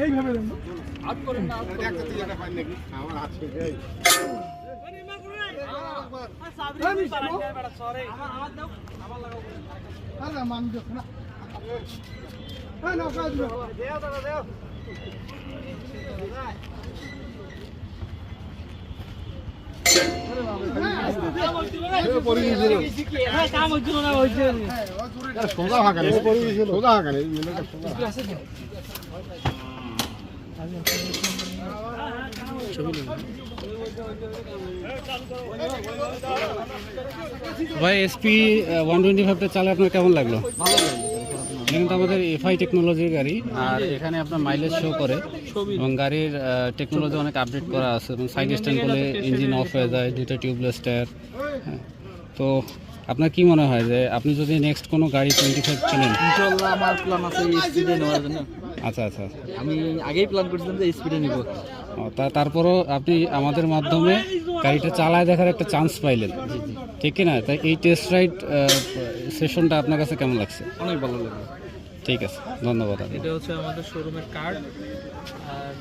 এইভাবে ভাই এসপি 125টা চালে আপনার কেমন লাগলো? ভালো লাগে। এখানে তো আমাদের এফআই টেকনোলজির গাড়ি, আর এখানে আপনার মাইলেজ শো করে এবং গাড়ির টেকনোলজি অনেক আপডেট করা আছে এবং সাইড স্ট্যান্ড করলে ইঞ্জিন অফ হয়ে যায়, দুটো টিউবলেস টায়ার। হ্যাঁ, তো আপনার কি মনে হয় যে আপনি যদি নেক্সট কোনো গাড়ি 25 কেনেন? ইনশাআল্লাহ আমার প্ল্যান আছে এই স্পিডে নেওয়ার জন্য। আচ্ছা আচ্ছা, আমি আগেই প্ল্যান করছিলাম যে স্পিডে নিব। তারপরও আপনি আমাদের মাধ্যমে গাড়িটা চালায় দেখার একটা চান্স পাইলেন, ঠিক কি না? তাই এই টেস্ট রাইড সেশনটা আপনার কাছে কেমন লাগছে? অনেক ভালো লাগে। ঠিক আছে, ধন্যবাদ। এটা হচ্ছে আমাদের শোরুমের কার্ড। আর